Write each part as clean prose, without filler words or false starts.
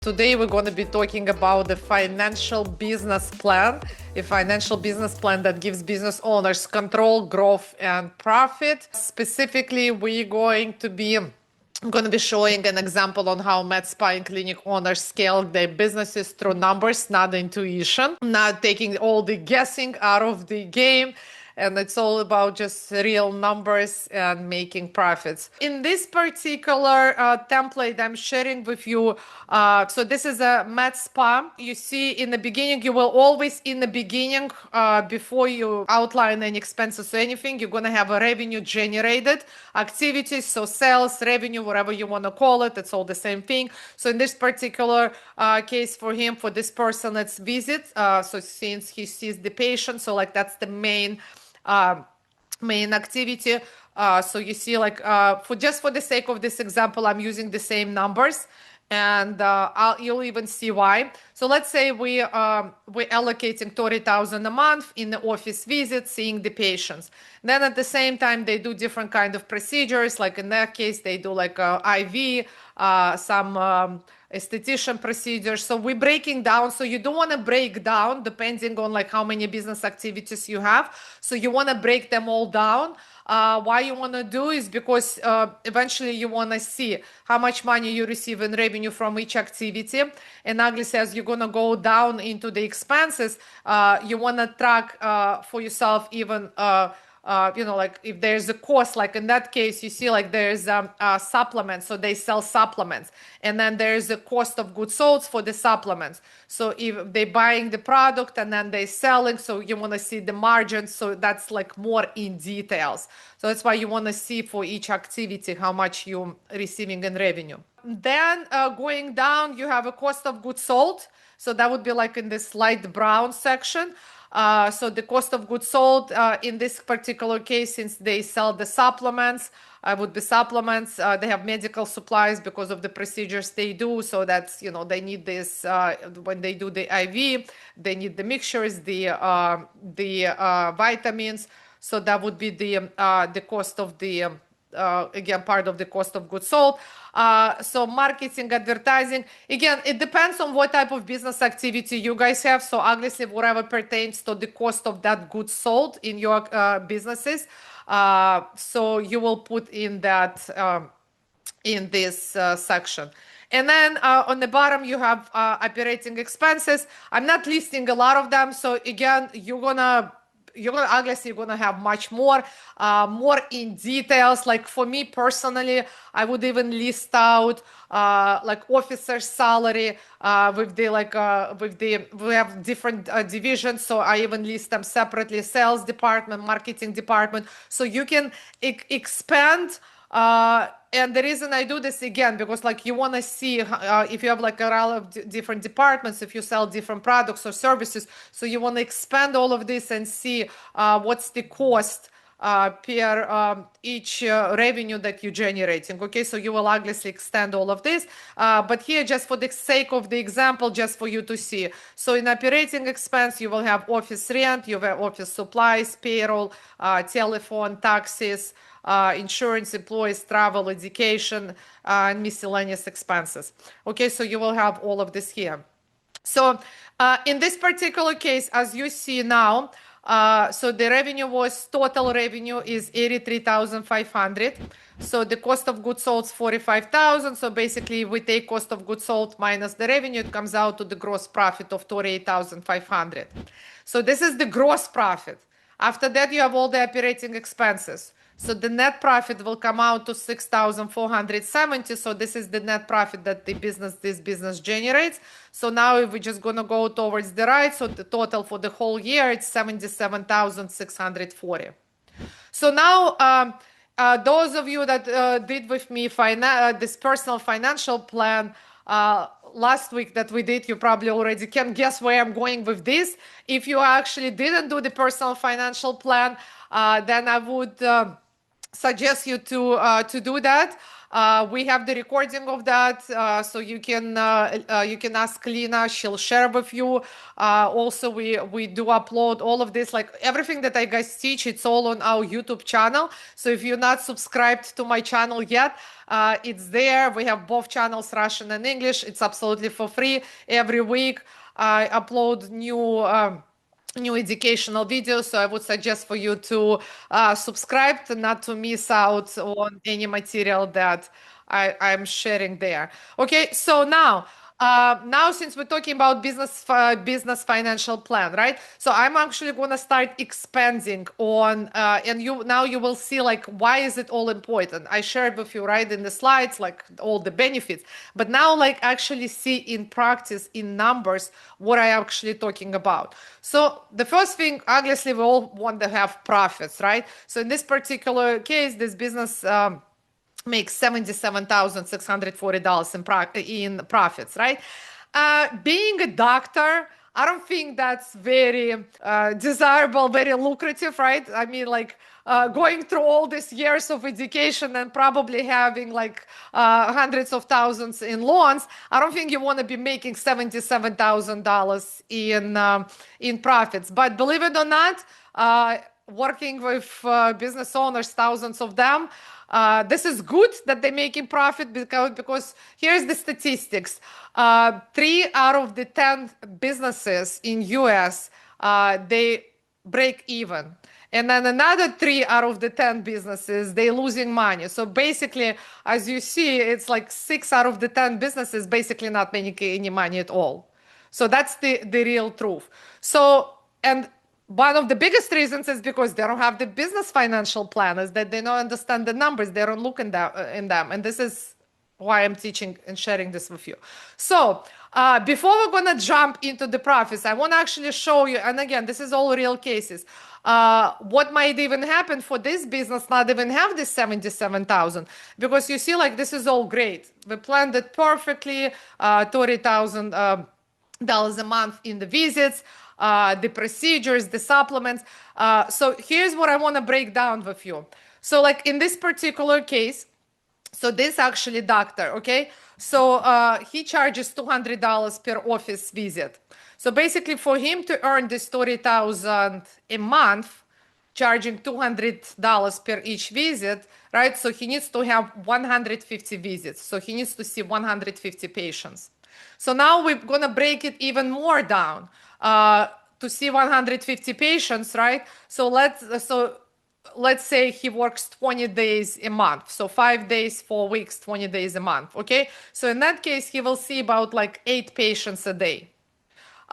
Today we're going to be talking about the financial business plan, a financial business plan that gives business owners control, growth, and profit. Specifically, I'm going to be showing an example on how med spa and clinic owners scale their businesses through numbers, not intuition, not taking all the guessing out of the game. And it's all about just real numbers and making profits. In this particular template, I'm sharing with you. So this is a med spa. You see in the beginning, you will always in the beginning, before you outline any expenses or anything, you're going to have a revenue generated activities. So sales, revenue, whatever you want to call it, it's all the same thing. So in this particular case for this person, it's visit. So since he sees the patient, so like that's the main activity. So you see, like for the sake of this example, I'm using the same numbers, and you'll even see why. So let's say we're allocating 30,000 a month in the office visit, seeing the patients. Then at the same time, they do different kind of procedures. Like in that case, they do like IV, some esthetician procedures. So we're breaking down. So you don't want to break down depending on like how many business activities you have. So you want to break them all down. Why you want to do is because eventually you want to see how much money you receive in revenue from each activity. And obviously, as you're going to go down into the expenses, you want to track for yourself even like if there's a cost, like in that case, you see like there's supplements, so they sell supplements, and then there's a cost of goods sold for the supplements. So if they're buying the product and then they're selling, so you want to see the margins. So that's like more in details. So that's why you want to see for each activity how much you're receiving in revenue. Then going down, you have a cost of goods sold. So that would be like in this light brown section. So the cost of goods sold in this particular case, since they sell the supplements, would be supplements. They have medical supplies because of the procedures they do. So that's, they need this when they do the IV, they need the mixtures, the vitamins. So that would be the cost of the again, part of the cost of goods sold. So marketing, advertising, again, it depends on what type of business activity you guys have. So obviously, whatever pertains to the cost of that goods sold in your businesses, so you will put in that in this section. And then on the bottom, you have operating expenses. I'm not listing a lot of them. So again, you're gonna have much more in details. Like for me personally, I would even list out like officer's salary we have different divisions. So I even list them separately: sales department, marketing department. So you can expand. And the reason I do this again, because like you want to see if you have like a lot of different departments, if you sell different products or services, so you want to expand all of this and see what's the cost per each revenue that you're generating. Okay, so you will obviously extend all of this, but here, just for the sake of the example, just for you to see. So in operating expense, you will have office rent, you have office supplies, payroll, telephone, taxes, insurance, employees, travel, education, and miscellaneous expenses. Okay, so you will have all of this here. So in this particular case, as you see now, so the total revenue is 83,500. So the cost of goods sold is 45,000. So basically we take cost of goods sold minus the revenue, it comes out to the gross profit of 38,500. So this is the gross profit. After that, you have all the operating expenses. So the net profit will come out to 6,470. So this is the net profit that this business generates. So now if we're just going to go towards the right, so the total for the whole year, it's 77,640. So now those of you that did with me this personal financial plan last week that we did, you probably already can guess where I'm going with this. If you actually didn't do the personal financial plan, then I would suggest you to do that. We have the recording of that, so you can ask Lina; she'll share with you. Also, we do upload all of this, like everything that I guys teach. It's all on our YouTube channel. So if you're not subscribed to my channel yet, it's there. We have both channels, Russian and English. It's absolutely for free. Every week I upload new educational videos, so I would suggest for you to subscribe to not to miss out on any material that I'm sharing there. Okay, so now since we're talking about business financial plan, right? So I'm actually gonna start expanding on, and you will see like why is it all important. I shared with you right in the slides like all the benefits, but now like actually see in practice in numbers what I actually talking about. So the first thing, obviously, we all want to have profits, right? So in this particular case, this business makes $77,640 in profits, right? Being a doctor, I don't think that's very desirable, very lucrative, right? I mean, like going through all these years of education and probably having like hundreds of thousands in loans, I don't think you want to be making $77,000 in profits. But believe it or not, working with business owners, thousands of them, this is good that they're making profit because here's the statistics. 3 out of the 10 businesses in US, they break even. And then another 3 out of the 10 businesses, they're losing money. So basically, as you see, it's like 6 out of the 10 businesses basically not making any money at all. So that's the real truth. So, and one of the biggest reasons is because they don't have the business financial planners, that they don't understand the numbers, they don't look in them. And this is why I'm teaching and sharing this with you. So before we're gonna jump into the profits, I want to actually show you, and again, this is all real cases, what might even happen for this business not even have this 77,000, because you see like this is all great. We planned it perfectly, $30,000 a month in the visits, the procedures, the supplements. So here's what I want to break down with you. So like in this particular case, so this actually doctor, okay? So he charges $200 per office visit. So basically for him to earn this 30,000 a month, charging $200 per each visit, right? So he needs to have 150 visits. So he needs to see 150 patients. So now we're gonna break it even more down to see 150 patients, right? So let's say he works 20 days a month. So 5 days, 4 weeks, 20 days a month. Okay. So in that case, he will see about like 8 patients a day.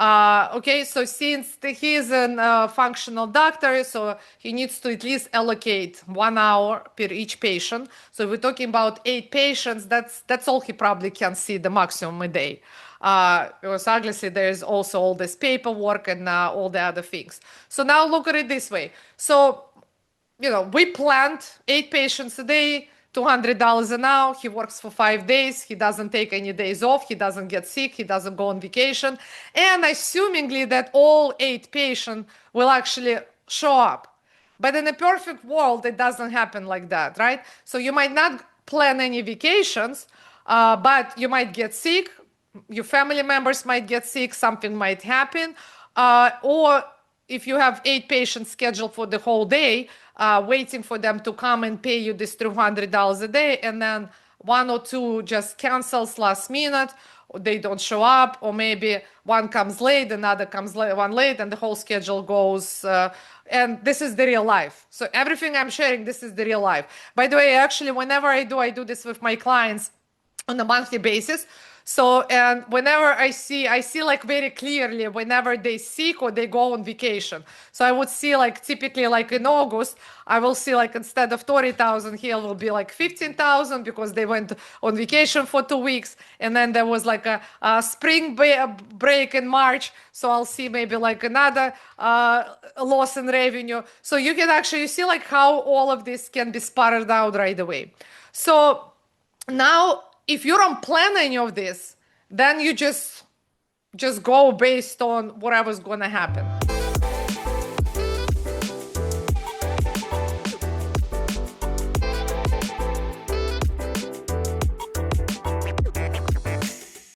Okay, so since he is a functional doctor, so he needs to at least allocate 1 hour per each patient. So we're talking about 8 patients. That's all he probably can see, the maximum a day. Because obviously there's also all this paperwork and all the other things. So now look at it this way. So, you know, we planned 8 patients a day, $200 an hour. He works for 5 days. He doesn't take any days off. He doesn't get sick. He doesn't go on vacation. And assumingly that all 8 patients will actually show up. But in a perfect world, it doesn't happen like that, right? So you might not plan any vacations, but you might get sick. Your family members might get sick. Something might happen. Or if you have 8 patients scheduled for the whole day, waiting for them to come and pay you this $300 a day, and then 1 or 2 just cancels last minute, or they don't show up, or maybe one comes late, another comes one late, and the whole schedule goes. And this is the real life. So everything I'm sharing, this is the real life. By the way, actually, whenever I do this with my clients on a monthly basis. So, and whenever I see like very clearly whenever they sick or they go on vacation. So I would see like typically like in August, I will see like instead of 30,000 here will be like 15,000 because they went on vacation for 2 weeks. And then there was like a spring break in March. So I'll see maybe like another loss in revenue. So you can actually see like how all of this can be sputtered out right away. So now, if you don't plan any of this, then you just go based on whatever's going to happen.